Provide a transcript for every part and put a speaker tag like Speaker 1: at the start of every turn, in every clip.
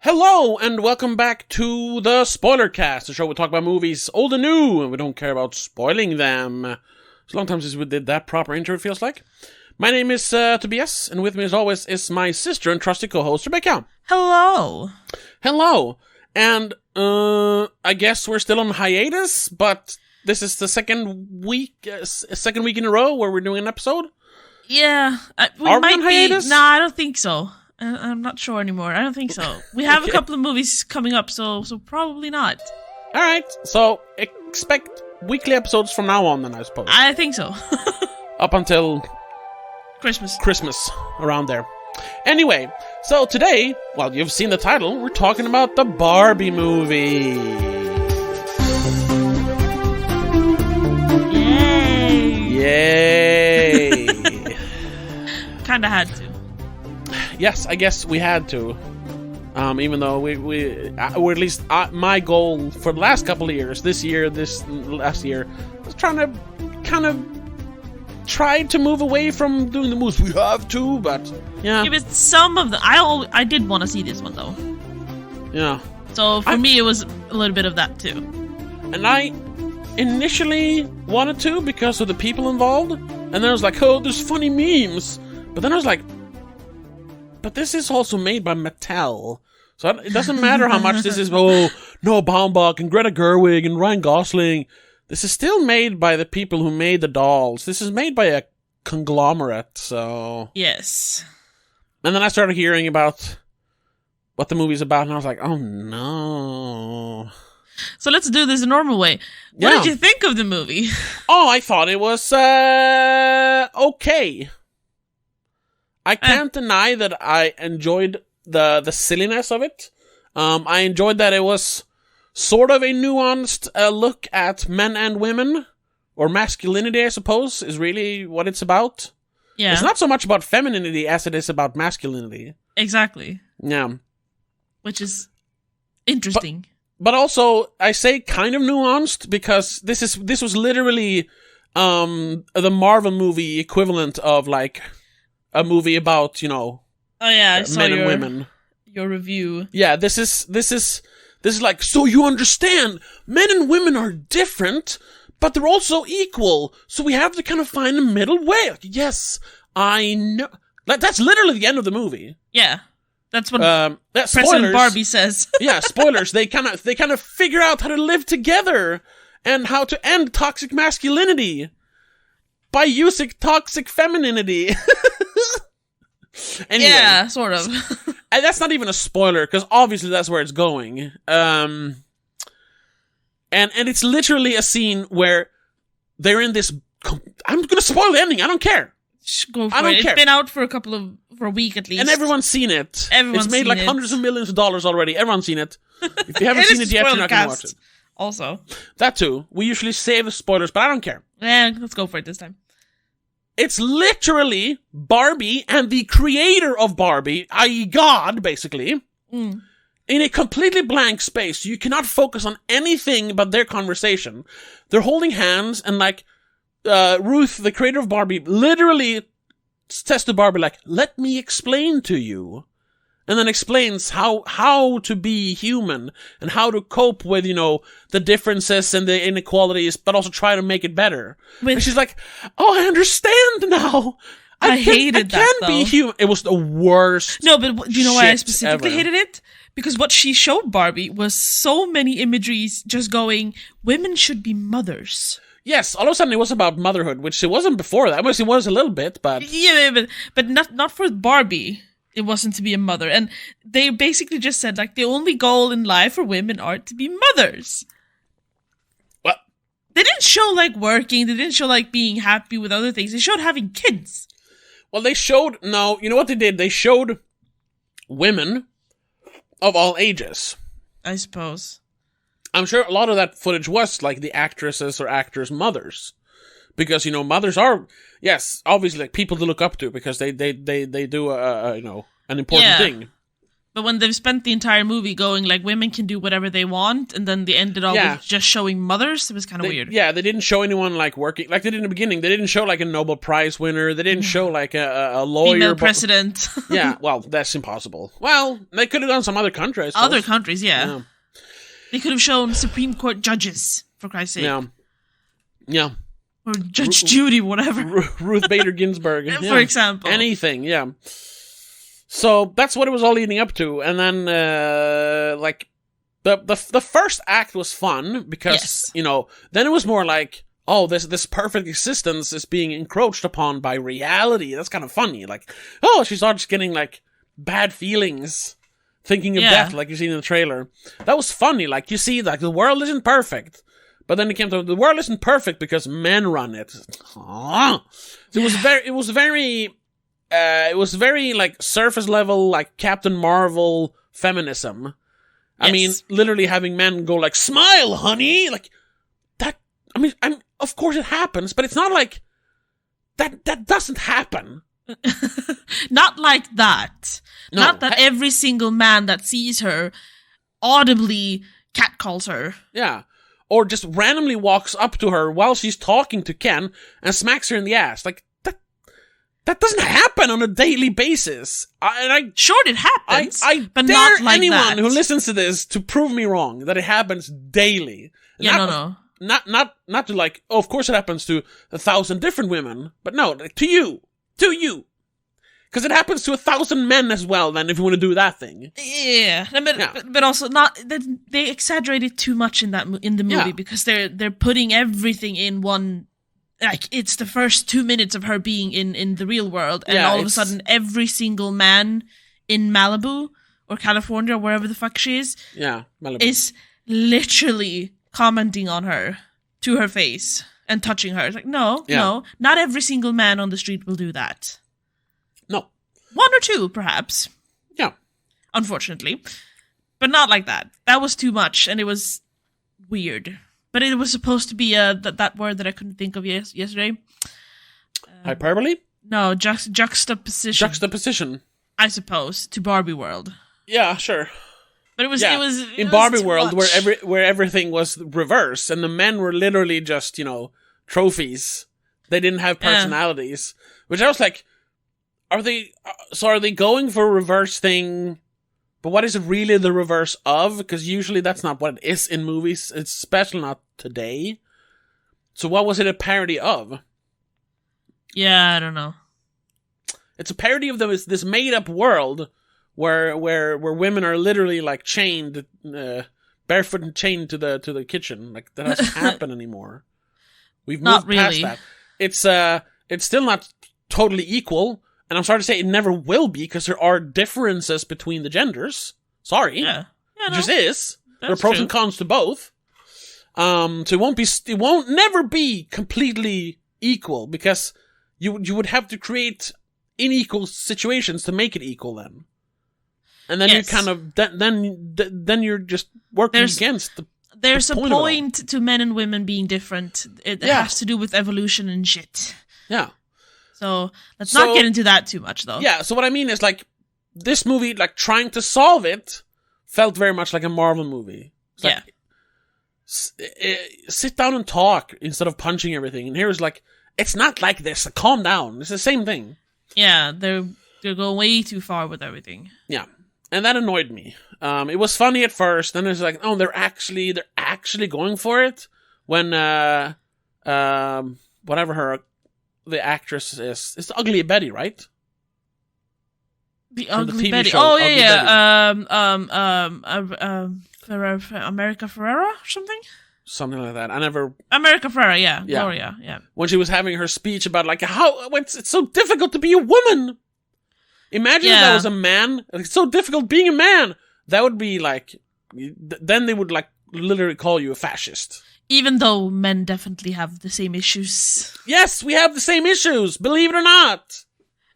Speaker 1: Hello, and welcome back to the Spoiler Cast, the show we talk about movies old and new, and we don't care about spoiling them. It's a long time since we did that proper intro, it feels like. My name is Tobias, and with me as always is my sister and trusty co-host, Rebecca.
Speaker 2: Hello.
Speaker 1: Hello. And, I guess we're still on hiatus, but this is the second week in a row where we're doing an episode?
Speaker 2: Yeah.
Speaker 1: Are we on hiatus?
Speaker 2: No, I don't think so. I'm not sure anymore. I don't think so. We have a couple of movies coming up, so probably not.
Speaker 1: Alright, so expect weekly episodes from now on then, I suppose.
Speaker 2: I think so.
Speaker 1: Up until Christmas, around there. Anyway, so today, well, you've seen the title, we're talking about the Barbie movie. Yay!
Speaker 2: Kinda had to.
Speaker 1: Yes, I guess we had to. Even though or at least my goal for the last couple of years, this last year, was trying to kind of try to move away from doing the movies we have to, but yeah.
Speaker 2: Yeah, but some of the I did want to see this one though.
Speaker 1: Yeah.
Speaker 2: So for me, it was a little bit of that too.
Speaker 1: And I initially wanted to because of the people involved, and then I was like, oh, there's funny memes. But then I was like, but this is also made by Mattel. So it doesn't matter how much this is, Noah Baumbach and Greta Gerwig and Ryan Gosling. This is still made by the people who made the dolls. This is made by a conglomerate, so...
Speaker 2: Yes.
Speaker 1: And then I started hearing about what the movie's about, and I was like, oh no.
Speaker 2: So let's do this the normal way. What did you think of the movie?
Speaker 1: Oh, I thought it was, okay. I can't deny that I enjoyed the silliness of it. I enjoyed that it was sort of a nuanced look at men and women, or masculinity, I suppose, is really what it's about.
Speaker 2: Yeah.
Speaker 1: It's not so much about femininity as it is about masculinity.
Speaker 2: Exactly.
Speaker 1: Yeah.
Speaker 2: Which is interesting.
Speaker 1: But also, I say kind of nuanced because this was literally the Marvel movie equivalent of like a movie about,
Speaker 2: oh yeah, I
Speaker 1: men and women.
Speaker 2: Your review.
Speaker 1: Yeah, this is like, so you understand, men and women are different, but they're also equal. So we have to kind of find a middle way. Like, yes, I know. That's literally the end of the movie.
Speaker 2: Yeah, that's what
Speaker 1: President
Speaker 2: Barbie says.
Speaker 1: Yeah, spoilers. They kind of figure out how to live together and how to end toxic masculinity by using toxic femininity. Anyway,
Speaker 2: yeah, sort of.
Speaker 1: And that's not even a spoiler, because obviously that's where it's going. And it's literally a scene where they're in this... I'm going to spoil the ending, I don't care.
Speaker 2: Go for it. It's been out for a week at least.
Speaker 1: And everyone's seen it. It's made like hundreds of millions of dollars already. Everyone's seen it. If you haven't seen it yet, you're not going to watch it.
Speaker 2: Also.
Speaker 1: That too. We usually save the spoilers, but I don't care.
Speaker 2: Yeah, let's go for it this time.
Speaker 1: It's literally Barbie and the creator of Barbie, i.e. God, basically, in a completely blank space. You cannot focus on anything but their conversation. They're holding hands, and like, Ruth, the creator of Barbie, literally says to Barbie, like, let me explain to you. And then explains how to be human and how to cope with, the differences and the inequalities, but also try to make it better. And she's like, oh, I understand now.
Speaker 2: I hated that, though.
Speaker 1: Be human. It was the worst.
Speaker 2: No, but do you know why I specifically
Speaker 1: ever.
Speaker 2: hated it? Because what she showed Barbie was so many imageries just going, women should be mothers.
Speaker 1: Yes, all of a sudden it was about motherhood, which it wasn't before that. I mean, it was a little bit, but...
Speaker 2: Yeah, but not for Barbie. It wasn't to be a mother. And they basically just said, like, the only goal in life for women are to be mothers.
Speaker 1: What?
Speaker 2: They didn't show, like, working. They didn't show, like, being happy with other things. They showed having kids.
Speaker 1: Well, they showed... No, you know what they did? They showed women of all ages.
Speaker 2: I suppose.
Speaker 1: I'm sure a lot of that footage was, like, the actresses or actors' mothers. Because, mothers are... Yes, obviously, like, people to look up to because they do, an important thing.
Speaker 2: But when they've spent the entire movie going like women can do whatever they want, and then they ended up with just showing mothers, it was kind of weird.
Speaker 1: Yeah, they didn't show anyone like working like they did in the beginning. They didn't show like a Nobel Prize winner. They didn't show like a lawyer.
Speaker 2: Female president.
Speaker 1: Yeah, well, that's impossible. Well, they could have done some other countries.
Speaker 2: Other countries, yeah. They could have shown Supreme Court judges, for Christ's sake.
Speaker 1: Yeah.
Speaker 2: Or Judge Judy, whatever.
Speaker 1: Ruth Bader Ginsburg.
Speaker 2: For example.
Speaker 1: Anything, yeah. So that's what it was all leading up to. And then, like, the first act was fun because, you know, then it was more like, oh, this perfect existence is being encroached upon by reality. That's kind of funny. Like, oh, she starts getting, like, bad feelings thinking of death, like you see in the trailer. That was funny. Like, you see, like, the world isn't perfect. But then it came to, the world isn't perfect because men run it. So it was very like surface level, like Captain Marvel feminism. I mean, literally having men go like, smile, honey! Like, that, I mean, of course it happens, but it's not like, that doesn't happen.
Speaker 2: Not like that.
Speaker 1: No.
Speaker 2: Not that every single man that sees her audibly catcalls her.
Speaker 1: Yeah. Or just randomly walks up to her while she's talking to Ken and smacks her in the ass. Like, that doesn't happen on a daily basis.
Speaker 2: Sure, it happens, but
Speaker 1: dare
Speaker 2: not like
Speaker 1: anyone
Speaker 2: that.
Speaker 1: who listens to this to prove me wrong that it happens daily.
Speaker 2: Yeah,
Speaker 1: Not to like, oh, of course it happens to 1,000 different women, but no, like, to you. Because it happens to 1,000 men as well, then, if you want to do that thing.
Speaker 2: Yeah, but also not they exaggerate it too much in the movie because they're putting everything in one. Like, it's the first 2 minutes of her being in the real world, and all of a sudden, every single man in Malibu or California or wherever the fuck she is,
Speaker 1: Malibu,
Speaker 2: is literally commenting on her to her face and touching her. It's like, no, not every single man on the street will do that.
Speaker 1: No.
Speaker 2: One or two, perhaps.
Speaker 1: Yeah.
Speaker 2: Unfortunately. But not like that. That was too much, and it was weird. But it was supposed to be that word that I couldn't think of yesterday.
Speaker 1: Hyperbole?
Speaker 2: No, juxtaposition.
Speaker 1: Juxtaposition.
Speaker 2: I suppose, to Barbie World.
Speaker 1: Yeah, sure.
Speaker 2: But it was
Speaker 1: in Barbie World where everything was reversed, and the men were literally just, you know, trophies. They didn't have personalities. Which I was like, are they going for a reverse thing? But what is it really the reverse of? Because usually that's not what it is in movies. It's especially not today. So what was it a parody of?
Speaker 2: Yeah, I don't know.
Speaker 1: It's a parody of this made-up world where women are literally like chained, barefoot and chained to the kitchen. Like, that doesn't happen anymore. We've moved past that. It's still not totally equal. And I'm sorry to say it never will be, because there are differences between the genders. Sorry.
Speaker 2: Yeah.
Speaker 1: It just is. There are pros and cons to both. So it won't never be completely equal, because you would have to create unequal situations to make it equal then. And then you kind of, then you're just working against
Speaker 2: There's a point to men and women being different. It has to do with evolution and shit.
Speaker 1: Yeah.
Speaker 2: So let's not get into that too much, though.
Speaker 1: Yeah, so what I mean is, like, this movie, like, trying to solve it felt very much like a Marvel movie. It's like, sit down and talk instead of punching everything. And here's like, it's not like this. Calm down. It's the same thing.
Speaker 2: Yeah, they're going way too far with everything.
Speaker 1: Yeah, and that annoyed me. It was funny at first, then it's like, oh, they're actually going for it. When whatever the actress is, it's Ugly Betty, right?
Speaker 2: The Ugly Betty. Oh yeah, America Ferrera or something.
Speaker 1: Something like that.
Speaker 2: America Ferrera, yeah. Gloria, yeah.
Speaker 1: When she was having her speech about like how it's so difficult to be a woman. Imagine if that was a man. It's so difficult being a man. That would be like, then they would like literally call you a fascist.
Speaker 2: Even though men definitely have the same issues.
Speaker 1: Yes, we have the same issues, believe it or not.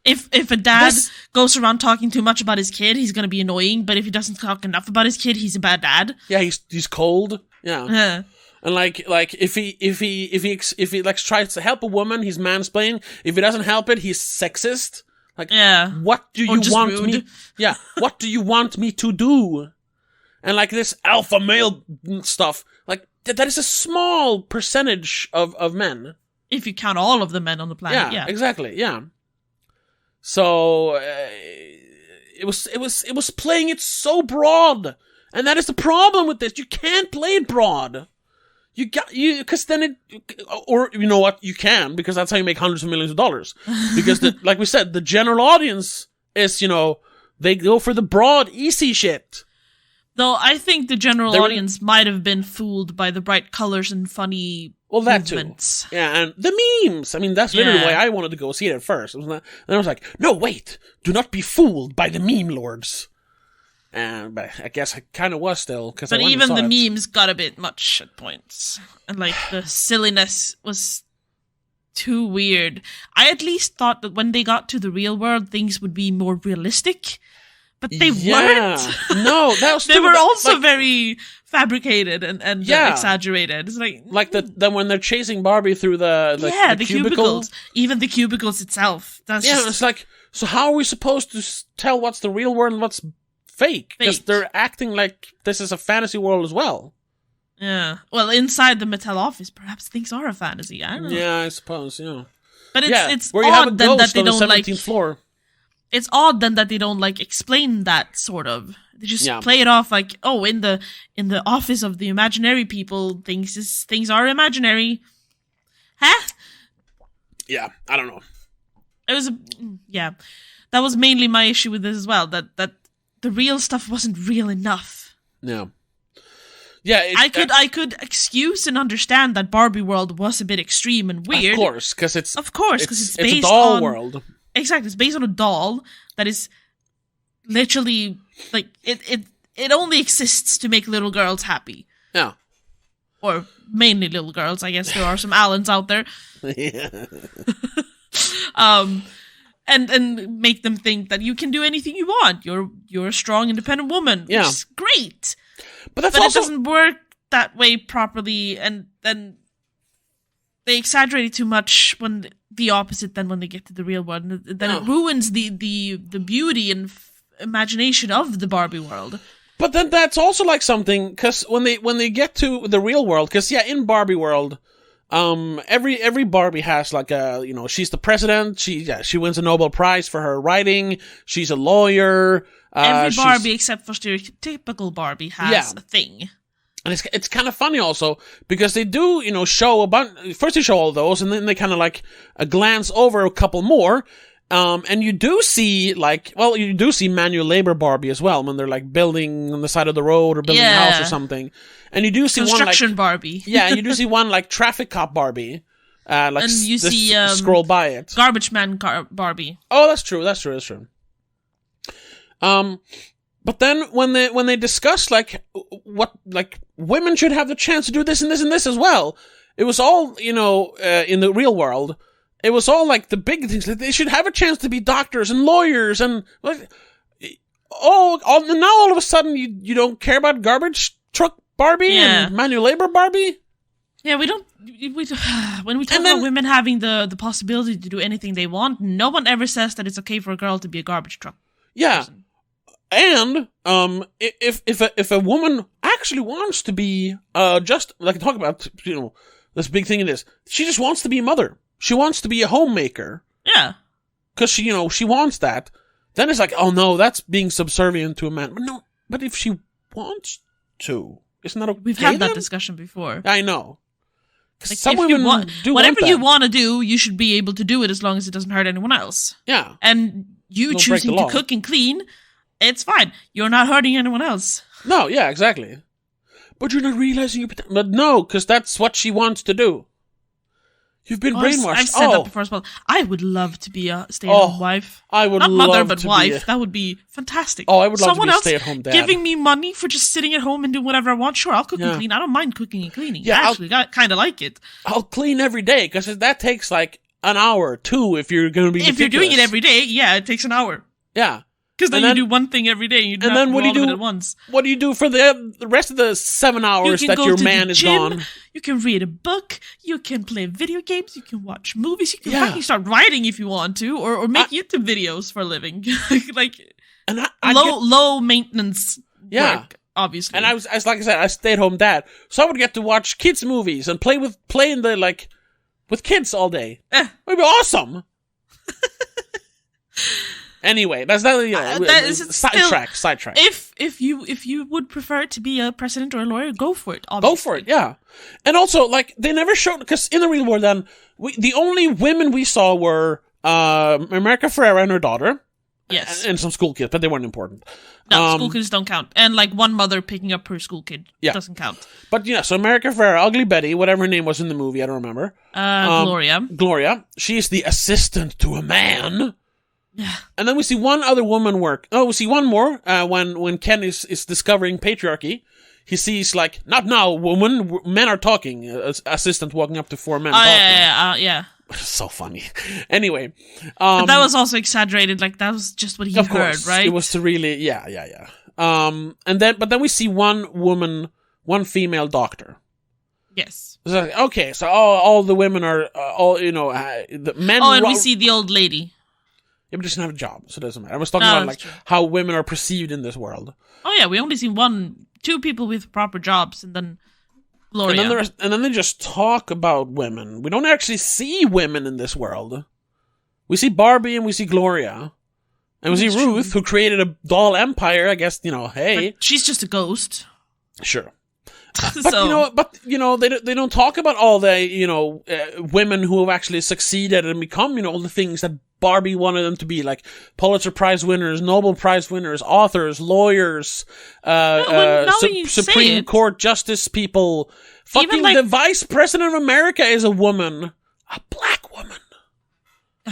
Speaker 2: If a dad goes around talking too much about his kid, he's gonna be annoying. But if he doesn't talk enough about his kid, he's a bad dad.
Speaker 1: Yeah, he's cold. Yeah. And like if he like tries to help a woman, he's mansplaining. If he doesn't help it, he's sexist. Like,
Speaker 2: Yeah.
Speaker 1: what do
Speaker 2: Or
Speaker 1: you
Speaker 2: just
Speaker 1: want
Speaker 2: rude.
Speaker 1: me? Yeah, what do you want me to do? And like this alpha male stuff, like that is a small percentage of men.
Speaker 2: If you count all of the men on the planet, yeah.
Speaker 1: Exactly, yeah. So it was playing it so broad, and that is the problem with this. You can't play it broad. Because then or you know what, you can, because that's how you make hundreds of millions of dollars. Because like we said, the general audience is, they go for the broad, easy shit.
Speaker 2: Though I think the general audience might have been fooled by the bright colors and funny movements.
Speaker 1: Too. Yeah, and the memes. I mean, that's literally why I wanted to go see it at first. And I was like, no, wait, do not be fooled by the meme lords. But I guess I kind of was still. But
Speaker 2: even the memes got a bit much at points. And like the silliness was too weird. I at least thought that when they got to the real world, things would be more realistic. But they weren't.
Speaker 1: No, that was
Speaker 2: they were also very fabricated and exaggerated. It's like
Speaker 1: then when they're chasing Barbie through the
Speaker 2: cubicles, even the cubicles itself.
Speaker 1: It's like, so how are we supposed to tell what's the real world and what's fake? Because they're acting like this is a fantasy world as well.
Speaker 2: Yeah. Well, inside the Mattel office, perhaps things are a fantasy. I don't know.
Speaker 1: Yeah, I suppose. Yeah.
Speaker 2: But it's
Speaker 1: where
Speaker 2: odd
Speaker 1: you have a
Speaker 2: then that
Speaker 1: ghost
Speaker 2: they
Speaker 1: on the
Speaker 2: don't
Speaker 1: 17th floor.
Speaker 2: It's odd then that they don't explain that sort of. They just play it off like, oh, in the office of the imaginary people, things are imaginary. Huh?
Speaker 1: Yeah, I don't know.
Speaker 2: It was that was mainly my issue with this as well. That the real stuff wasn't real enough.
Speaker 1: No. Yeah,
Speaker 2: I could excuse and understand that Barbie world was a bit extreme and weird.
Speaker 1: Of course, because it's
Speaker 2: based
Speaker 1: a doll
Speaker 2: on,
Speaker 1: world.
Speaker 2: Exactly, it's based on a doll that is literally it only exists to make little girls happy.
Speaker 1: Yeah.
Speaker 2: Or mainly little girls, I guess there are some Allens out there.
Speaker 1: Yeah.
Speaker 2: And make them think that you can do anything you want. You're a strong, independent woman, which is great.
Speaker 1: But it
Speaker 2: doesn't work that way properly, and then they exaggerate it too much when the opposite than when they get to the real world. And then it ruins the beauty and imagination of the Barbie world.
Speaker 1: But then that's also something, because when they get to the real world, because in Barbie world, every Barbie has she's the president. She wins a Nobel Prize for her writing. She's a lawyer.
Speaker 2: Every Barbie except for stereotypical Barbie has a thing.
Speaker 1: And it's kind of funny also, because they do, show a bunch. First they show all those, and then they kind of glance over a couple more. And you do see manual labor Barbie as well, when they're building on the side of the road or building a house or something. And you do see
Speaker 2: construction Barbie.
Speaker 1: Yeah, and you do see one traffic cop Barbie.
Speaker 2: And you see
Speaker 1: scroll by it.
Speaker 2: Garbage man Barbie.
Speaker 1: Oh, that's true. But then when they discuss what women should have the chance to do this and this and this as well, it was all in the real world. It was all the big things. They should have a chance to be doctors and lawyers and now all of a sudden you don't care about garbage truck Barbie and manual labor Barbie.
Speaker 2: Yeah, we don't. When we talk about women having the possibility to do anything they want, no one ever says that it's okay for a girl to be a garbage truck.
Speaker 1: Yeah.
Speaker 2: person.
Speaker 1: And if a woman actually wants to be just talk about this big thing it is, she just wants to be a mother. She wants to be a homemaker.
Speaker 2: Yeah.
Speaker 1: Because she wants that. Then it's oh no, that's being subservient to a man. But no, but if she wants to, isn't that okay?
Speaker 2: We've had that discussion before.
Speaker 1: I know. Some women
Speaker 2: whatever you want to do, you should be able to do it as long as it doesn't hurt anyone else.
Speaker 1: Yeah.
Speaker 2: And you choosing to cook and clean, it's fine. You're not hurting anyone else.
Speaker 1: No, yeah, exactly. But you're not realizing But no, because that's what she wants to do. You've been brainwashed.
Speaker 2: I've said that before as well. I would love to be a stay-at-home wife.
Speaker 1: I would
Speaker 2: not
Speaker 1: love
Speaker 2: mother, but
Speaker 1: to
Speaker 2: wife. That would be fantastic.
Speaker 1: Oh, I would love
Speaker 2: Someone
Speaker 1: to be a
Speaker 2: else
Speaker 1: stay-at-home dad.
Speaker 2: giving me money for just sitting at home and doing whatever I want. Sure, I'll cook and clean. I don't mind cooking and cleaning.
Speaker 1: Yeah,
Speaker 2: I actually kind of like it.
Speaker 1: I'll clean every day, because that takes an hour or two if you're going to be
Speaker 2: If you're doing it every day, yeah, it takes an hour.
Speaker 1: Yeah.
Speaker 2: Because then you do one thing every day, and then what do you do at once?
Speaker 1: What do you do for the rest of the 7 hours that your man is gone?
Speaker 2: You can read a book. You can play video games. You can watch movies. You can fucking start writing if you want to, or make YouTube videos for a living. Low maintenance work, obviously.
Speaker 1: And I was like I said, I stayed home dad, so I would get to watch kids movies and play with kids all day. It'd be awesome. Anyway, that's not sidetrack.
Speaker 2: If you would prefer to be a president or a lawyer, go for it. Obviously.
Speaker 1: Go for it, yeah. And also, like, they never showed, because in the real world, then the only women we saw were America Ferrera and her daughter.
Speaker 2: Yes,
Speaker 1: and some school kids, but they weren't important.
Speaker 2: No, school kids don't count. And like one mother picking up her school kid doesn't count.
Speaker 1: But so America Ferrera, Ugly Betty, whatever her name was in the movie, I don't remember.
Speaker 2: Gloria.
Speaker 1: She's the assistant to a man.
Speaker 2: Yeah.
Speaker 1: And then we see one other woman work. Oh, we see one more when Ken is discovering patriarchy. He sees, like, not now, woman, men are talking. Assistant walking up to 4 men talking.
Speaker 2: Yeah.
Speaker 1: So funny. Anyway.
Speaker 2: But that was also exaggerated. Like, that was just what he heard, right?
Speaker 1: It was to really, yeah. But then we see one female doctor.
Speaker 2: Yes.
Speaker 1: So, okay, so all the women are, the men...
Speaker 2: Oh, and we see the old lady.
Speaker 1: Yeah, but she doesn't have a job, so it doesn't matter. I was talking about, like, how women are perceived in this world.
Speaker 2: Oh, yeah, we only see 2 people with proper jobs, and then Gloria.
Speaker 1: And then they just talk about women. We don't actually see women in this world. We see Barbie and we see Gloria. And we see Ruth, who created a doll empire, I guess, hey.
Speaker 2: But she's just a ghost.
Speaker 1: Sure. But they don't talk about all the, women who have actually succeeded and become, all the things that Barbie wanted them to be, like Pulitzer Prize winners, Nobel Prize winners, authors, lawyers, Supreme Court justice people. Fucking the Vice President of America is a woman. A black woman.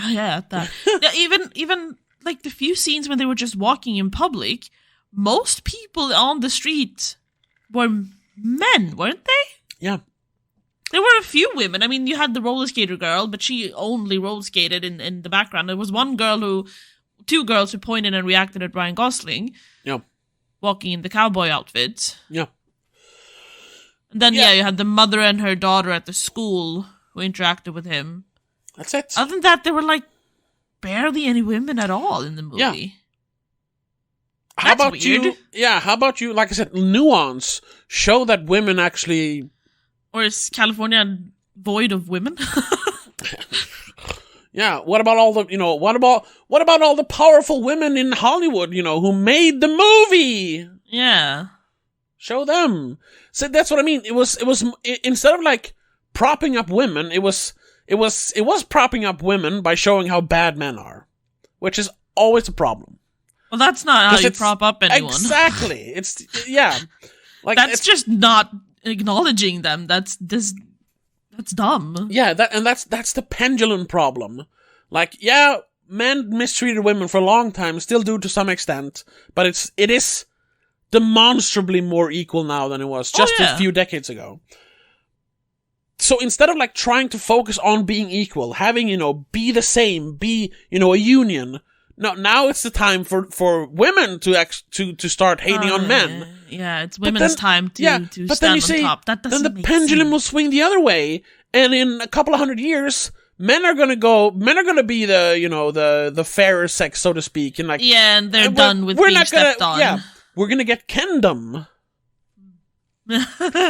Speaker 2: Yeah, that. even like the few scenes when they were just walking in public, most people on the street were men, weren't they?
Speaker 1: Yeah.
Speaker 2: There were a few women. I mean, you had the roller skater girl, but she only roller skated in the background. There was two girls who pointed and reacted at Ryan Gosling.
Speaker 1: Yeah.
Speaker 2: Walking in the cowboy outfit.
Speaker 1: Yeah.
Speaker 2: And then, you had the mother and her daughter at the school who interacted with him.
Speaker 1: That's it.
Speaker 2: Other than that, there were, like, barely any women at all in the movie.
Speaker 1: Yeah.
Speaker 2: How about weird.
Speaker 1: How about you, like I said, nuance, show that women actually...
Speaker 2: Or is California void of women?
Speaker 1: Yeah, what about all the, what about all the powerful women in Hollywood, who made the movie?
Speaker 2: Yeah.
Speaker 1: Show them. So that's what I mean. It was instead of like propping up women, it was propping up women by showing how bad men are, which is always a problem.
Speaker 2: Well, that's not how you prop up anyone.
Speaker 1: Exactly. Like
Speaker 2: that's just not acknowledging them. That's dumb.
Speaker 1: Yeah, that's the pendulum problem. Like, men mistreated women for a long time, still do to some extent, but it is demonstrably more equal now than it was just a few decades ago. So instead of like trying to focus on being equal, having, be the same, be, a union, no, now it's the time for women to start hating on men.
Speaker 2: Yeah, it's women's time to stand on top. That doesn't
Speaker 1: then the pendulum
Speaker 2: sense.
Speaker 1: will swing the other way, and in a couple of 100 years, men are gonna be the fairer sex, so to speak, and like
Speaker 2: and they're done with being stepped on.
Speaker 1: Yeah, we're gonna get kendom,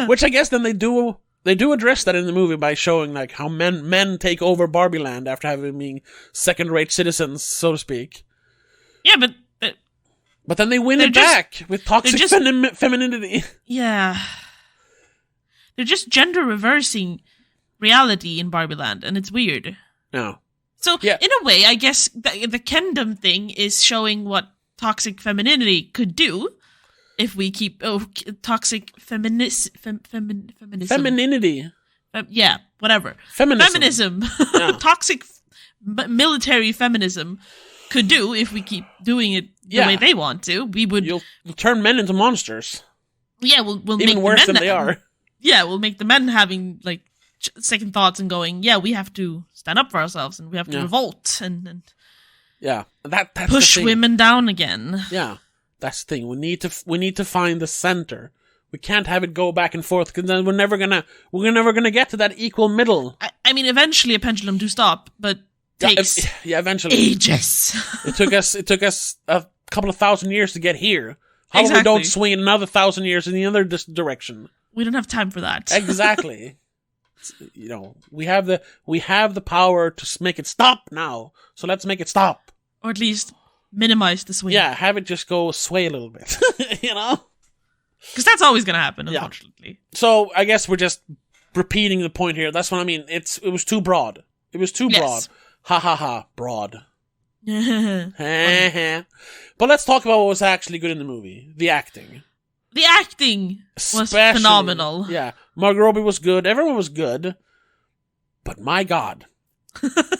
Speaker 1: which I guess then they do address that in the movie by showing like how men take over Barbie Land after having been second-rate citizens, so to speak.
Speaker 2: Yeah,
Speaker 1: but then they win it back with toxic femininity.
Speaker 2: Yeah. They're just gender reversing reality in Barbie Land, and it's weird.
Speaker 1: No.
Speaker 2: So, in a way, I guess the kendom thing is showing what toxic femininity could do if we keep toxic feminism.
Speaker 1: Femininity.
Speaker 2: Whatever.
Speaker 1: Feminism.
Speaker 2: Toxic military feminism could do if we keep doing it the way they want to. You'll
Speaker 1: turn men into monsters.
Speaker 2: Yeah, we'll
Speaker 1: even
Speaker 2: make
Speaker 1: worse than they are.
Speaker 2: Yeah, we'll make the men having like second thoughts and going, we have to stand up for ourselves and we have to revolt and
Speaker 1: Yeah, that's
Speaker 2: push
Speaker 1: the thing.
Speaker 2: women down again.
Speaker 1: Yeah, that's the thing. We need to find the center. We can't have it go back and forth because then we're never gonna get to that equal middle.
Speaker 2: I mean, eventually a pendulum do stop, but takes
Speaker 1: eventually
Speaker 2: ages.
Speaker 1: It took us a couple of thousand years to get here. How about we
Speaker 2: Exactly.
Speaker 1: don't swing it another 1,000 years in the other direction?
Speaker 2: We don't have time for that.
Speaker 1: Exactly. We have the power to make it stop now. So let's make it stop.
Speaker 2: Or at least minimize the swing.
Speaker 1: Yeah, have it just go sway a little bit.
Speaker 2: Because that's always going to happen, unfortunately.
Speaker 1: So I guess we're just repeating the point here. That's what I mean. It was too broad. It was too broad. Ha ha ha. Broad. But let's talk about what was actually good in the movie. The acting.
Speaker 2: The acting was phenomenal.
Speaker 1: Yeah. Margot Robbie was good. Everyone was good. But my God.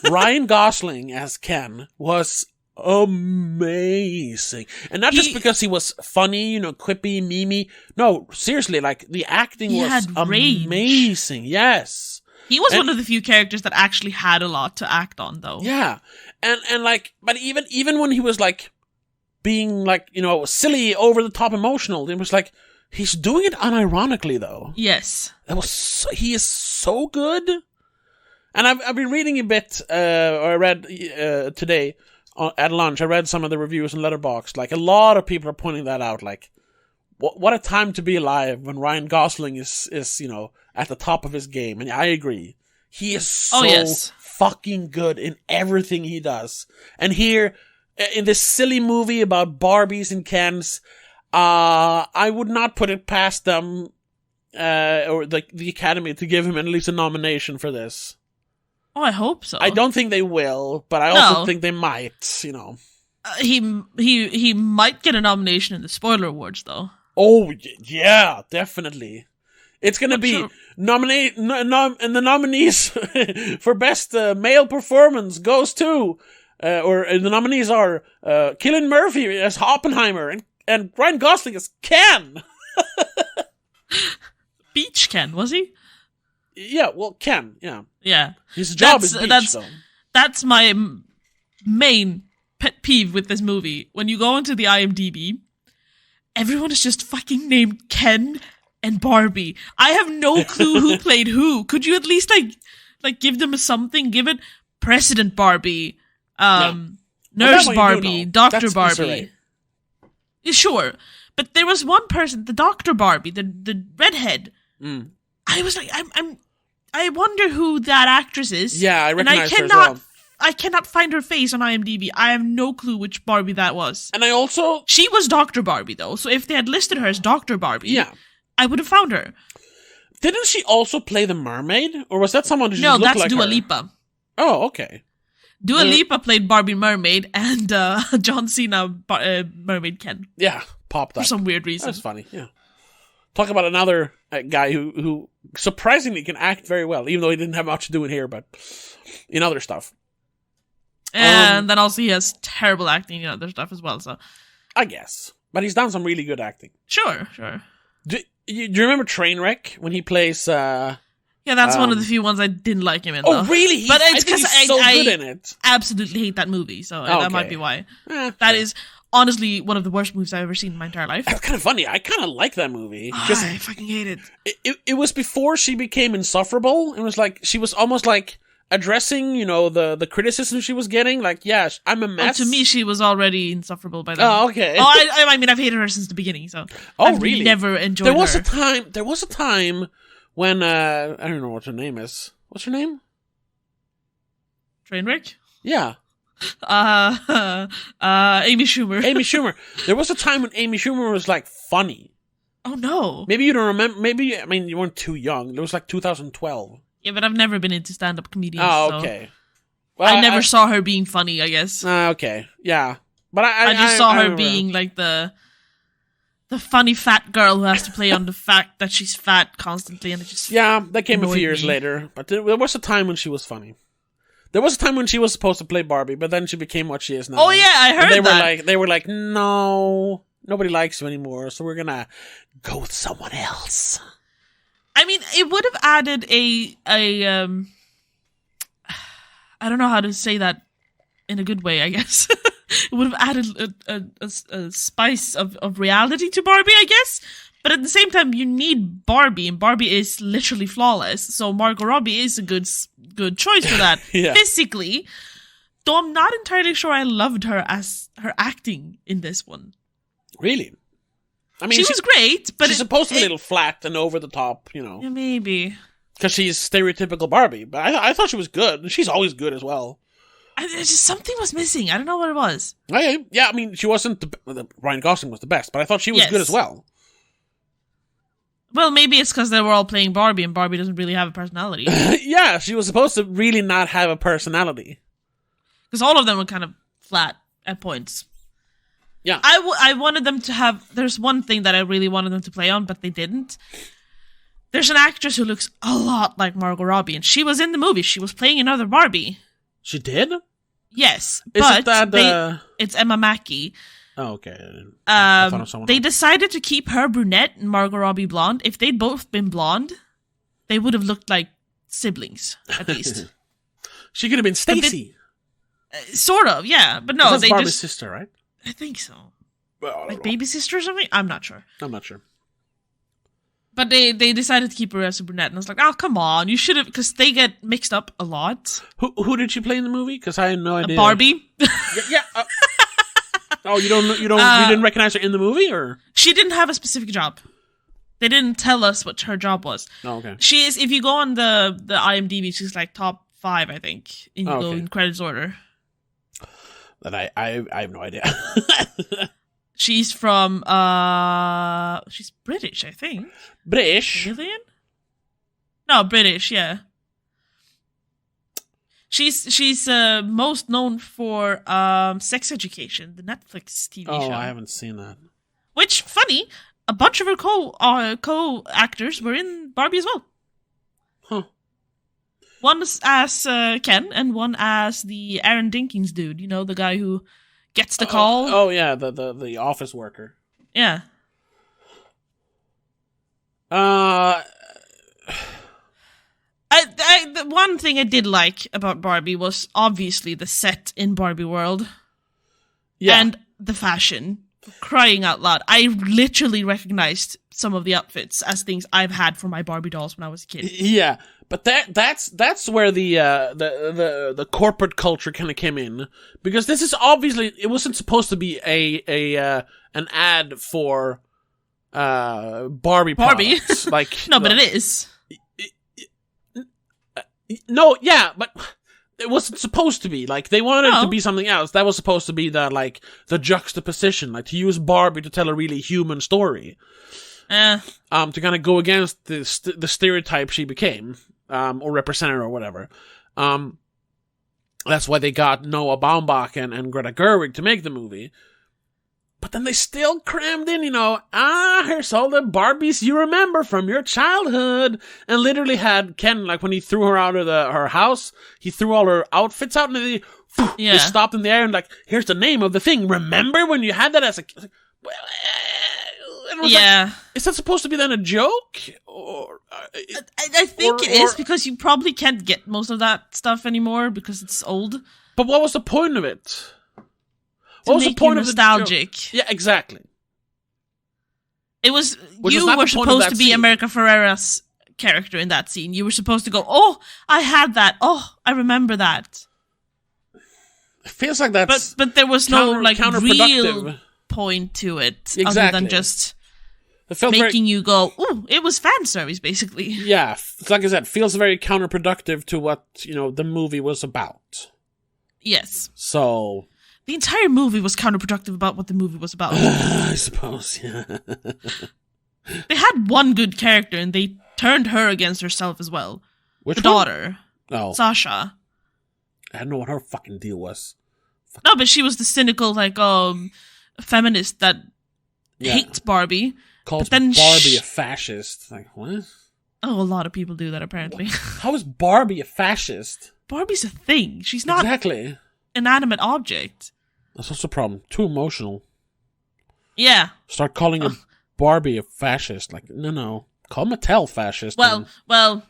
Speaker 1: Ryan Gosling as Ken was amazing. And not just because he was funny, quippy, memey. No, seriously, like, the acting was amazing. Yes.
Speaker 2: He was one of the few characters that actually had a lot to act on, though.
Speaker 1: Yeah. And like, but even when he was like, being like, silly, over the top emotional, it was like, he's doing it unironically, though.
Speaker 2: Yes.
Speaker 1: He is so good. And I've been reading a bit, or I read today at lunch, I read some of the reviews in Letterboxd. Like, a lot of people are pointing that out. Like, what a time to be alive when Ryan Gosling is at the top of his game. And I agree. He is so fucking good in everything he does. And here, in this silly movie about Barbies and Kens, I would not put it past them, or the Academy to give him at least a nomination for this.
Speaker 2: Oh, I hope so.
Speaker 1: I don't think they will, but I also think they might,
Speaker 2: He might get a nomination in the spoiler awards, though.
Speaker 1: Oh, yeah, definitely. It's going to be and the nominees for best male performance goes to, the nominees are Cillian Murphy as Oppenheimer and Ryan Gosling as Ken.
Speaker 2: Beach Ken, was he?
Speaker 1: Yeah, well, Ken, yeah.
Speaker 2: Yeah.
Speaker 1: His job is beach, though.
Speaker 2: That's my main pet peeve with this movie. When you go into the IMDb, everyone is just fucking named Ken and Barbie. I have no clue who played who. Could you at least like give them something? Give it President Barbie, Nurse Barbie, Dr. Barbie. Yeah, sure. But there was one person, the Dr. Barbie, the redhead. Mm. I was like, I wonder who that actress is.
Speaker 1: Yeah, I recognize her as well.
Speaker 2: I cannot find her face on IMDb. I have no clue which Barbie that was.
Speaker 1: And she
Speaker 2: was Dr. Barbie, though. So if they had listed her as Dr. Barbie, I would have found her.
Speaker 1: Didn't she also play the mermaid? Or was that someone who just looked like her?
Speaker 2: No, that's Dua Lipa.
Speaker 1: Oh, okay.
Speaker 2: Dua Lipa played Barbie Mermaid, and John Cena Mermaid Ken.
Speaker 1: Yeah, popped up.
Speaker 2: For some weird reason.
Speaker 1: That's funny, yeah. Talk about another guy who surprisingly can act very well, even though he didn't have much to do in here, but in other stuff.
Speaker 2: And then also he has terrible acting in other stuff as well, so.
Speaker 1: I guess. But he's done some really good acting.
Speaker 2: Sure.
Speaker 1: Do you remember Trainwreck when he plays...
Speaker 2: yeah, that's one of the few ones I didn't like him in, though.
Speaker 1: Oh, really?
Speaker 2: But it's
Speaker 1: because he's so good in it.
Speaker 2: I absolutely hate that movie, so that might be why. That is honestly one of the worst movies I've ever seen in my entire life.
Speaker 1: That's kind of funny. I kind of like that movie.
Speaker 2: I fucking hate it.
Speaker 1: It was before she became insufferable. It was like, she was almost like addressing, the criticism she was getting. Like, yeah, I'm a mess.
Speaker 2: To me, she was already insufferable by then.
Speaker 1: Oh, okay.
Speaker 2: I mean, I've hated her since the beginning, so. I've
Speaker 1: really?
Speaker 2: Never enjoyed
Speaker 1: her. There was a time when, I don't know what her name is. What's her name?
Speaker 2: Trainwreck?
Speaker 1: Yeah.
Speaker 2: Amy Schumer.
Speaker 1: Amy Schumer. There was a time when Amy Schumer was, like, funny.
Speaker 2: Oh, no.
Speaker 1: Maybe you don't remember. You weren't too young. It was, like, 2012.
Speaker 2: Yeah, but I've never been into stand-up comedians.
Speaker 1: Oh, okay. So
Speaker 2: well, I never saw her being funny, I guess.
Speaker 1: Okay. Yeah. But I
Speaker 2: just saw her being, like, the funny fat girl who has to play on the fact that she's fat constantly, and it just
Speaker 1: that came a few years later. But there was a time when she was funny. There was a time when she was supposed to play Barbie, but then she became what she is now.
Speaker 2: Oh yeah, I heard that.
Speaker 1: They were like, no, nobody likes you anymore, so we're gonna go with someone else.
Speaker 2: I mean, it would have added a I don't know how to say that in a good way, I guess. It would have added a spice of reality to Barbie, I guess. But at the same time, you need Barbie, and Barbie is literally flawless. So Margot Robbie is a good choice for that.
Speaker 1: Yeah.
Speaker 2: Physically, though I'm not entirely sure I loved her as her acting in this one.
Speaker 1: Really? I mean,
Speaker 2: she was great, but
Speaker 1: she's supposed to be a little flat and over the top, you know.
Speaker 2: Yeah, maybe.
Speaker 1: Because she's stereotypical Barbie. But I thought she was good. And she's always good as well.
Speaker 2: Just something was missing. I don't know what it was.
Speaker 1: Okay. Yeah, I mean, she wasn't... Ryan Gosling was the best, but I thought she was good as well.
Speaker 2: Well, maybe it's because they were all playing Barbie, and Barbie doesn't really have a personality.
Speaker 1: Yeah, she was supposed to really not have a personality.
Speaker 2: Because all of them were kind of flat at points.
Speaker 1: Yeah.
Speaker 2: I wanted them to have... There's one thing that I really wanted them to play on, but they didn't. There's an actress who looks a lot like Margot Robbie, and she was in the movie. She was playing another Barbie.
Speaker 1: She did?
Speaker 2: Yes.
Speaker 1: Is
Speaker 2: but it's Emma Mackey.
Speaker 1: Oh, okay.
Speaker 2: They decided to keep her brunette and Margot Robbie blonde. If they'd both been blonde, they would have looked like siblings, at least.
Speaker 1: She could have been Stacy.
Speaker 2: Sort of, yeah. But no,
Speaker 1: that's Barbie's sister, right?
Speaker 2: I think so.
Speaker 1: Well,
Speaker 2: like baby sister or something? I'm not sure. But they decided to keep her as a brunette, and I was like, oh, come on, you should have, because they get mixed up a lot.
Speaker 1: Who did she play in the movie? Because I had no idea.
Speaker 2: Barbie.
Speaker 1: Yeah. Oh, you didn't recognize her in the movie, or?
Speaker 2: She didn't have a specific job. They didn't tell us what her job was.
Speaker 1: Oh, okay.
Speaker 2: She is, if you go on the IMDb, she's like top 5, I think, in credits order.
Speaker 1: Then I have no idea.
Speaker 2: She's from, she's British, I think.
Speaker 1: British?
Speaker 2: Alien? No, British, yeah. She's most known for Sex Education, the Netflix TV show.
Speaker 1: Oh, I haven't seen that.
Speaker 2: Which, funny, a bunch of her co-actors were in Barbie as well.
Speaker 1: Huh.
Speaker 2: One as Ken, and one as the Aaron Dinkins dude. You know, the guy who gets the call.
Speaker 1: Oh yeah, the office worker.
Speaker 2: Yeah. The one thing I did like about Barbie was obviously the set in Barbie World.
Speaker 1: Yeah.
Speaker 2: And the fashion. Crying out loud. I literally recognized some of the outfits as things I've had for my Barbie dolls when I was a kid.
Speaker 1: Yeah. But that's where the corporate culture kind of came in, because this is obviously, it wasn't supposed to be an ad for Barbie products. Like
Speaker 2: no, but it is.
Speaker 1: No, yeah, but it wasn't supposed to be. Like, they wanted it to be something else. That was supposed to be the juxtaposition, like to use Barbie to tell a really human story. To kind of go against the stereotype she became, or represented, or whatever. That's why they got Noah Baumbach and Greta Gerwig to make the movie. But then they still crammed in, here's all the Barbies you remember from your childhood. And literally had Ken, like when he threw her out of her house, he threw all her outfits out, and they stopped in the air and like, here's the name of the thing. Remember when you had that as a...
Speaker 2: Yeah.
Speaker 1: Is that supposed to be then a joke? Or
Speaker 2: I think it is, because you probably can't get most of that stuff anymore because it's old.
Speaker 1: But what was the point of it?
Speaker 2: What was the point of nostalgic?
Speaker 1: Yeah, exactly.
Speaker 2: It was you were supposed to be America Ferrera's character in that scene. You were supposed to go, "Oh, I had that. Oh, I remember that."
Speaker 1: It feels like that's
Speaker 2: but there was no like real point to it, other than just making you go, "Ooh, it was fan service," basically.
Speaker 1: Yeah, like I said, feels very counterproductive to what the movie was about.
Speaker 2: Yes.
Speaker 1: So
Speaker 2: the entire movie was counterproductive about what the movie was about.
Speaker 1: I suppose, yeah.
Speaker 2: They had one good character, and they turned her against herself as well.
Speaker 1: Which
Speaker 2: the daughter.
Speaker 1: Oh.
Speaker 2: Sasha.
Speaker 1: I don't know what her fucking deal was.
Speaker 2: No, but she was the cynical, feminist that hates Barbie.
Speaker 1: Calls Barbie a fascist. Like, what?
Speaker 2: Oh, a lot of people do that, apparently.
Speaker 1: How is Barbie a fascist?
Speaker 2: Barbie's a thing. She's not
Speaker 1: exactly
Speaker 2: an inanimate object.
Speaker 1: That's also a problem. Too emotional.
Speaker 2: Yeah.
Speaker 1: Start calling a Barbie a fascist. Like, no. Call Mattel fascist.
Speaker 2: Well,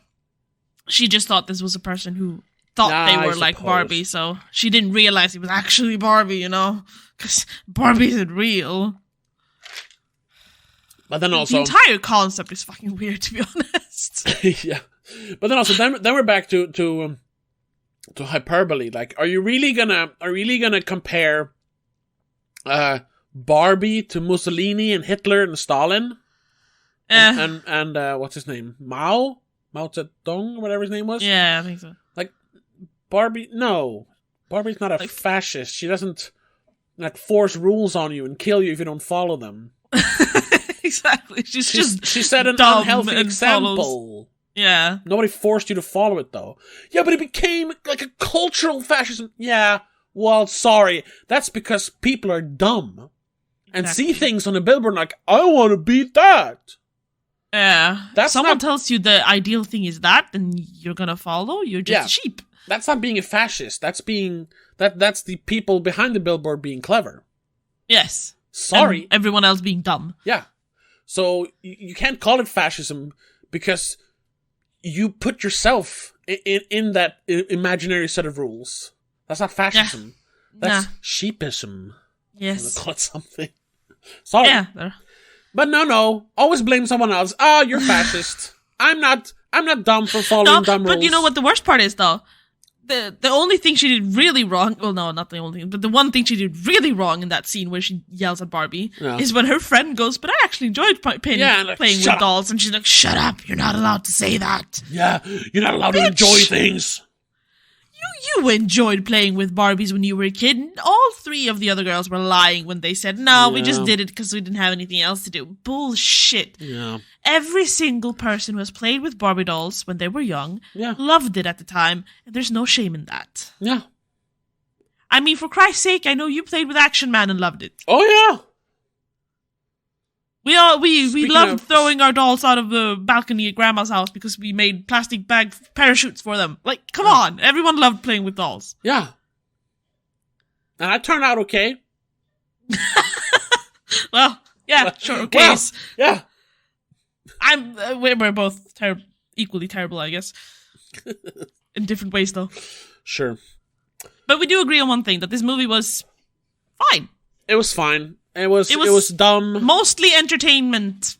Speaker 2: she just thought this was a person who thought they were like Barbie, so she didn't realize it was actually Barbie, you know? Because Barbie isn't real.
Speaker 1: But then also...
Speaker 2: The entire concept is fucking weird, to be honest.
Speaker 1: Yeah. But then also, then we're back to hyperbole. Like, are you really gonna compare Barbie to Mussolini and Hitler and Stalin? And what's his name? Mao Zedong, or whatever his name was?
Speaker 2: Yeah, I think so.
Speaker 1: Like, Barbie's not a fascist. She doesn't force rules on you and kill you if you don't follow them.
Speaker 2: Exactly. She
Speaker 1: set an unhealthy example.
Speaker 2: Follows. Yeah.
Speaker 1: Nobody forced you to follow it, though. Yeah, but it became like a cultural fascism. Yeah, well, sorry. That's because people are dumb. And see things on a billboard like, I want to beat that.
Speaker 2: Yeah. Someone tells you the ideal thing is that, then you're gonna follow. You're just a sheep.
Speaker 1: That's not being a fascist. That's the people behind the billboard being clever.
Speaker 2: Yes.
Speaker 1: Sorry.
Speaker 2: And everyone else being dumb.
Speaker 1: Yeah. So you can't call it fascism because you put yourself in that imaginary set of rules. That's not fascism. That's sheepism.
Speaker 2: Yes.
Speaker 1: I'm gonna call it something. Sorry.
Speaker 2: Yeah.
Speaker 1: But no. Always blame someone else. Oh, you're fascist. I'm not dumb for following dumb rules.
Speaker 2: But you know what the worst part is, though? The only thing she did really wrong, well, no, not the only thing, but the one thing she did really wrong in that scene where she yells at Barbie is when her friend goes, but I actually enjoyed playing with dolls, and she's like, shut up, you're not allowed to say that.
Speaker 1: Yeah, you're not allowed to enjoy things.
Speaker 2: You enjoyed playing with Barbies when you were a kid. All three of the other girls were lying when they said, no, we just did it because we didn't have anything else to do. Bullshit.
Speaker 1: Yeah.
Speaker 2: Every single person who has played with Barbie dolls when they were young loved it at the time, and there's no shame in that.
Speaker 1: Yeah.
Speaker 2: I mean, for Christ's sake, I know you played with Action Man and loved it.
Speaker 1: Oh, yeah.
Speaker 2: We loved throwing our dolls out of the balcony at Grandma's house because we made plastic bag parachutes for them. Like, come on. Everyone loved playing with dolls.
Speaker 1: Yeah. And I turned out okay.
Speaker 2: Well, yeah, sure, okay.
Speaker 1: Well, yeah.
Speaker 2: We're both equally terrible, I guess. In different ways, though.
Speaker 1: Sure.
Speaker 2: But we do agree on one thing, that this movie was fine.
Speaker 1: It was fine. It was dumb.
Speaker 2: Mostly entertainment.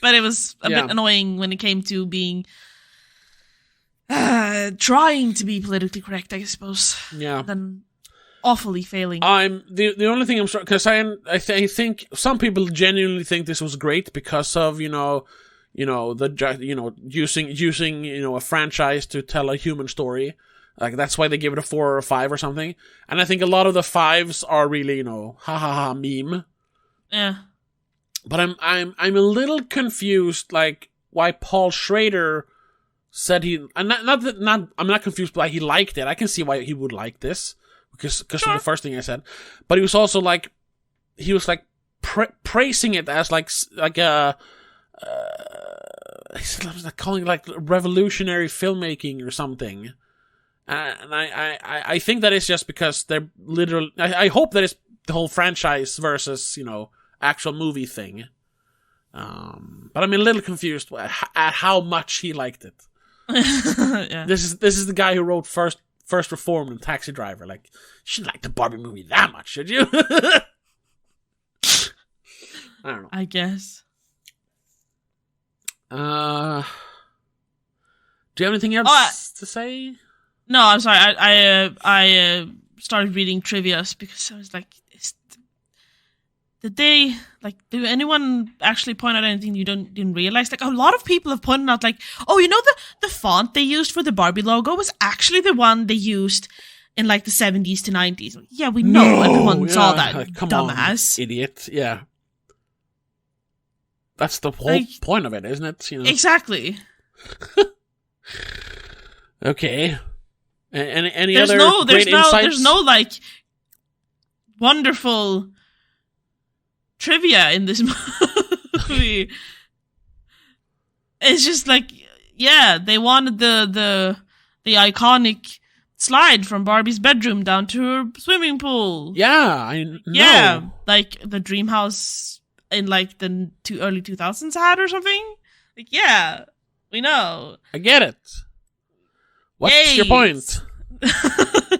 Speaker 2: But it was a bit annoying when it came to being... trying to be politically correct, I suppose. Yeah. Then awfully failing.
Speaker 1: The only thing I'm sorry, because I think some people genuinely think this was great because of using a franchise to tell a human story. Like, that's why they give it a 4 or a 5 or something. And I think a lot of the 5s are really, ha ha ha meme.
Speaker 2: Yeah.
Speaker 1: But I'm a little confused, like, why Paul Schrader said I'm not confused by he liked it. I can see why he would like this. Because of the first thing I said. But he was also like, praising it as he's calling it like revolutionary filmmaking or something. And I think that is just because they're literally... I hope that it's the whole franchise versus, actual movie thing. But I'm a little confused at how much he liked it.
Speaker 2: Yeah.
Speaker 1: This is the guy who wrote First Reformed and Taxi Driver. Like, you shouldn't like the Barbie movie that much, should you? I don't know.
Speaker 2: I guess.
Speaker 1: Do you have anything else to say?
Speaker 2: No, I'm sorry. I started reading trivias because I was like, do anyone actually point out anything you didn't realize? Like, a lot of people have pointed out, like, oh, the font they used for the Barbie logo was actually the one they used in, like, the 70s to 90s. Yeah, we know. Everyone saw that, come dumbass.
Speaker 1: On, idiot. Yeah. That's the whole point of it, isn't it?
Speaker 2: Exactly.
Speaker 1: Okay. Any other great insights?
Speaker 2: There's no, like, wonderful trivia in this movie. It's just like, they wanted the iconic slide from Barbie's bedroom down to her swimming pool.
Speaker 1: Yeah, I know.
Speaker 2: Yeah, like the dream house in like the early 2000s had or something. Like, yeah, we know.
Speaker 1: I get it. What's your point?
Speaker 2: I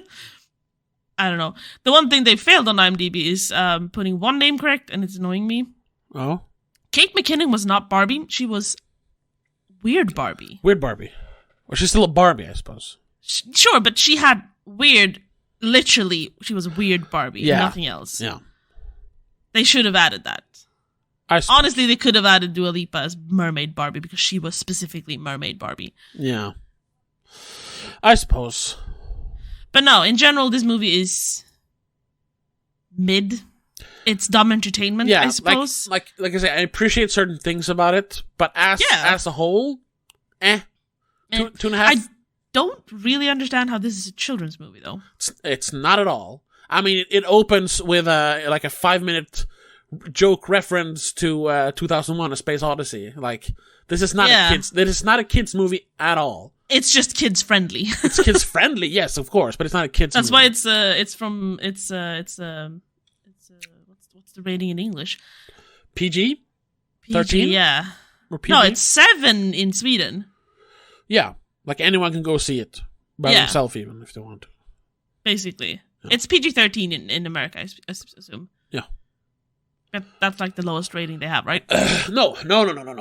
Speaker 2: don't know. The one thing they failed on IMDb is putting one name correct, and it's annoying me.
Speaker 1: Oh?
Speaker 2: Kate McKinnon was not Barbie. She was Weird Barbie.
Speaker 1: Weird Barbie. Well, she's still a Barbie, I suppose.
Speaker 2: Sure, but she had weird... Literally, she was Weird Barbie. Yeah. Nothing else.
Speaker 1: Yeah.
Speaker 2: They should have added that. Honestly, they could have added Dua Lipa as Mermaid Barbie because she was specifically Mermaid Barbie.
Speaker 1: Yeah. I suppose.
Speaker 2: But no, in general, this movie is mid. It's dumb entertainment, I suppose.
Speaker 1: Like I say, I appreciate certain things about it, but as a whole, 2.5.
Speaker 2: I don't really understand how this is a children's movie, though.
Speaker 1: It's not at all. I mean, it opens with a 5-minute joke reference to 2001: A Space Odyssey. Like, this is not a kids movie at all.
Speaker 2: It's just kids friendly.
Speaker 1: It's kids friendly, yes, of course, but it's not a kids movie.
Speaker 2: That's why what's the rating in English?
Speaker 1: PG?
Speaker 2: PG,
Speaker 1: 13?
Speaker 2: yeah.
Speaker 1: Or PG?
Speaker 2: No, it's 7 in Sweden.
Speaker 1: Yeah, like anyone can go see it by themselves even if they want to.
Speaker 2: Basically. Yeah. It's PG-13 in America, I assume.
Speaker 1: Yeah.
Speaker 2: That's like the lowest rating they have, right?
Speaker 1: No.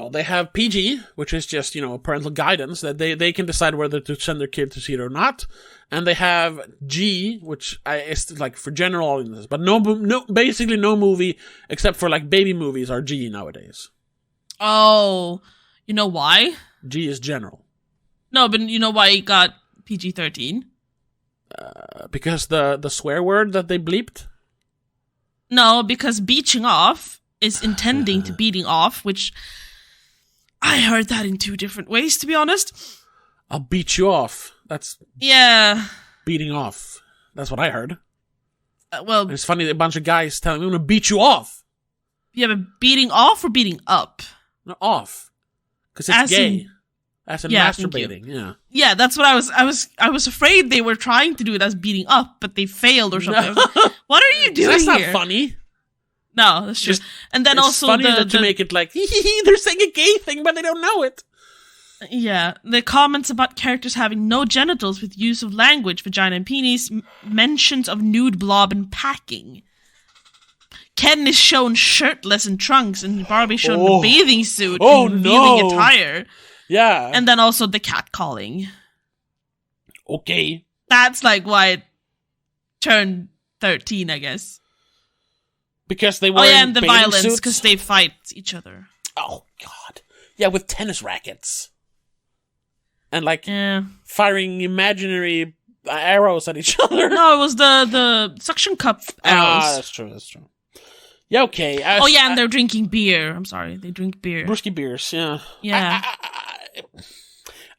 Speaker 1: They have PG, which is just, parental guidance that they can decide whether to send their kid to see it or not. And they have G, which is like for general audiences. But basically no movie except for like baby movies are G nowadays.
Speaker 2: Oh, you know why?
Speaker 1: G is general.
Speaker 2: No, but you know why it got PG-13?
Speaker 1: Because the swear word that they bleeped?
Speaker 2: No, because beaching off is intending to beating off, which I heard that in 2 different ways, to be honest.
Speaker 1: I'll beat you off. That's beating off. That's what I heard.
Speaker 2: Well,
Speaker 1: and it's funny that a bunch of guys telling me I'm gonna beat you off.
Speaker 2: Yeah, but beating off or beating up?
Speaker 1: No, off, because it's gay. As in masturbating,
Speaker 2: Yeah, that's what I was afraid they were trying to do it as beating up, but they failed or something. No. Like, what are you doing
Speaker 1: That's
Speaker 2: here?
Speaker 1: not funny.
Speaker 2: No, that's true. And then
Speaker 1: it's
Speaker 2: also
Speaker 1: funny to make it like, they're saying a gay thing, but they don't know it.
Speaker 2: Yeah, the comments about characters having no genitals with use of language, vagina and penis, mentions of nude blob and packing. Ken is shown shirtless in trunks, and Barbie shown in a bathing suit in revealing attire.
Speaker 1: Yeah.
Speaker 2: And then also the cat calling.
Speaker 1: Okay.
Speaker 2: That's like why it turned 13, I guess.
Speaker 1: Because they were
Speaker 2: and the violence, because they fight each other.
Speaker 1: Oh, God. Yeah, with tennis rackets. And firing imaginary arrows at each other.
Speaker 2: No, it was the suction cup arrows.
Speaker 1: Ah, that's true. Yeah, okay.
Speaker 2: And they're drinking beer. I'm sorry, they drink beer.
Speaker 1: Brewski beers, yeah.
Speaker 2: Yeah.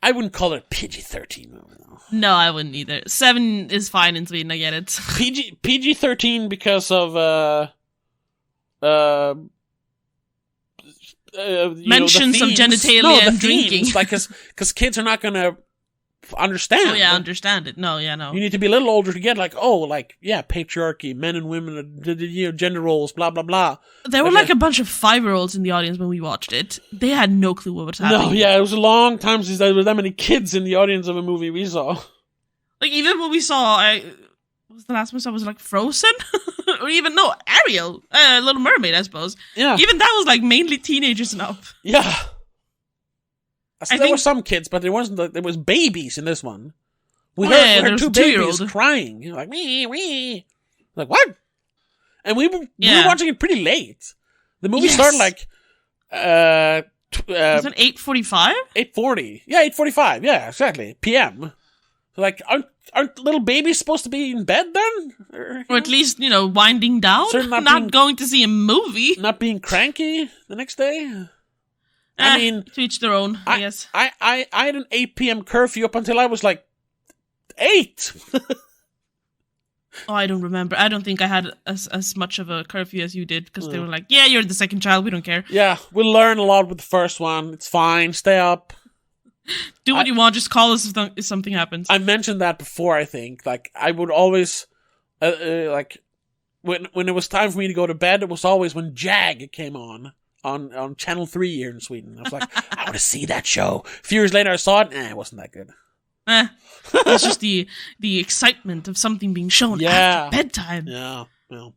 Speaker 1: I wouldn't call it PG-13 movie, though.
Speaker 2: No, I wouldn't either. 7 is fine in Sweden, I get it.
Speaker 1: PG-13 because of,
Speaker 2: mentions of genitalia and drinking.
Speaker 1: Like, because kids are not gonna understand.
Speaker 2: Oh, yeah, understand it. No.
Speaker 1: You need to be a little older to get patriarchy, men and women, gender roles, blah, blah, blah.
Speaker 2: There were a bunch of 5-year-olds in the audience when we watched it. They had no clue what was happening.
Speaker 1: No, yeah, it was a long time since there were that many kids in the audience of a movie we saw.
Speaker 2: Like, even when we saw, what was the last one we saw? Was it Frozen? Or even, Ariel, Little Mermaid, I suppose.
Speaker 1: Yeah.
Speaker 2: Even that was mainly teenagers and up.
Speaker 1: Yeah. There were some kids, but there was babies in this one. We heard 2 babies crying. Like, wee. Like, what? And we were watching it pretty late. The movie started
Speaker 2: was it 8:45?
Speaker 1: 8:40. Yeah, 8:45. Yeah, exactly. PM. So, aren't little babies supposed to be in bed then?
Speaker 2: Or at least, winding down? Not going to see a movie.
Speaker 1: Not being cranky the next day? I mean,
Speaker 2: to each their own, I guess.
Speaker 1: I had an 8 p.m. curfew up until I was 8.
Speaker 2: Oh, I don't remember. I don't think I had as much of a curfew as you did, because they were like, yeah, you're the second child, we don't care.
Speaker 1: Yeah, we'll learn a lot with the first one. It's fine, stay up.
Speaker 2: Do what you want, just call us if something happens.
Speaker 1: I mentioned that before, I think. I would always, when it was time for me to go to bed, it was always when Jag came on Channel 3 here in Sweden. I was like, I want to see that show. A few years later, I saw it. It wasn't that good.
Speaker 2: It's just the excitement of something being shown after bedtime.
Speaker 1: Yeah. Well.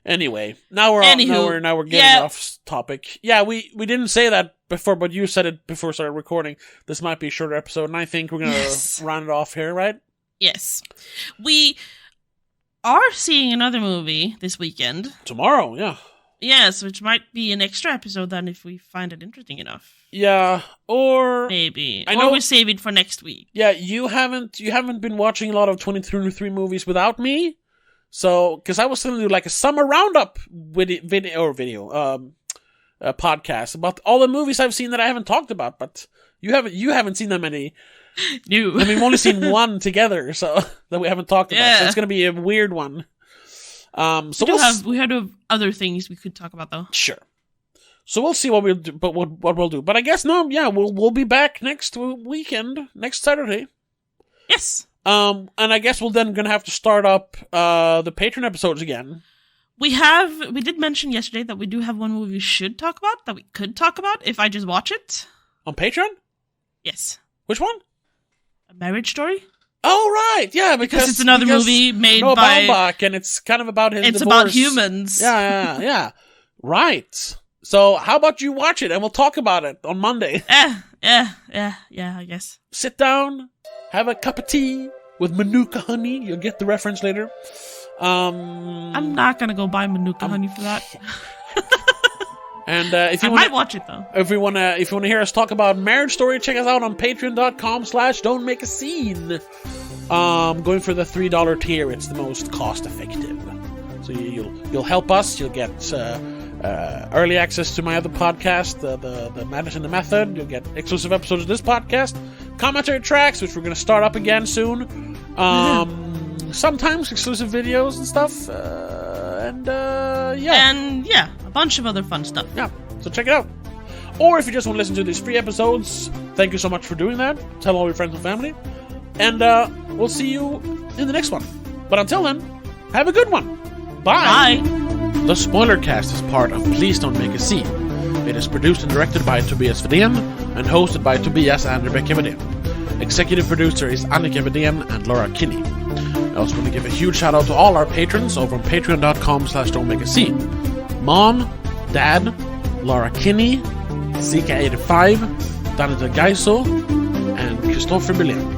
Speaker 1: Anyway, now we're getting off topic. Yeah, we didn't say that before, but you said it before we started recording. This might be a shorter episode, and I think we're gonna round it off here, right?
Speaker 2: Yes. We are seeing another movie this weekend.
Speaker 1: Tomorrow, yeah.
Speaker 2: Yes, which might be an extra episode then if we find it interesting enough.
Speaker 1: Yeah, or
Speaker 2: maybe. Or we save it for next week.
Speaker 1: Yeah, you haven't been watching a lot of 2023 movies without me. So, because I was going to do like a summer roundup podcast about all the movies I've seen that I haven't talked about, but you haven't seen that many.
Speaker 2: No.
Speaker 1: I mean, we've only seen one together, so that we haven't talked about. So it's going to be a weird one. So
Speaker 2: we have other things we could talk about though.
Speaker 1: Sure. So we'll see what we'll do, but what we'll do. But I guess we'll be back next weekend, next Saturday.
Speaker 2: Yes.
Speaker 1: And I guess we'll then gonna have to start up the Patreon episodes again.
Speaker 2: We did mention yesterday that we do have one movie we should talk about, that we could talk about if I just watch it.
Speaker 1: On Patreon?
Speaker 2: Yes.
Speaker 1: Which one?
Speaker 2: A Marriage Story?
Speaker 1: Oh, right. Yeah, because
Speaker 2: it's another movie made
Speaker 1: Noah
Speaker 2: by
Speaker 1: Baumbach, and it's kind of about his divorce.
Speaker 2: It's about humans.
Speaker 1: Yeah. Right. So how about you watch it and we'll talk about it on Monday?
Speaker 2: Yeah, I guess.
Speaker 1: Sit down, have a cup of tea with Manuka honey. You'll get the reference later.
Speaker 2: I'm not gonna go buy Manuka honey for that.
Speaker 1: And if you
Speaker 2: might watch it though.
Speaker 1: If you wanna hear us talk about Marriage Story, check us out on patreon.com/don'tmakeascene. Going for the $3 tier, it's the most cost effective. So you'll help us. You'll get early access to my other podcast, the Madness and the Method. You'll get exclusive episodes of this podcast, commentary tracks, which we're going to start up again soon. Sometimes exclusive videos and stuff. And
Speaker 2: a bunch of other fun stuff.
Speaker 1: Yeah, so check it out. Or if you just want to listen to these free episodes, thank you so much for doing that. Tell all your friends and family. And we'll see you in the next one. But until then, have a good one. Bye. The Spoilercast is part of Please Don't Make a Scene. It is produced and directed by Tobias Vedén and hosted by Tobias and Rebecca Vedén. Executive producer is Annika Vedén and Laura Kinney. I also want to give a huge shout out to all our patrons over on patreon.com/don'tmakeascene. Mom, Dad, Laura Kinney, Zika85, Danita Geiso, and Christopher Billén.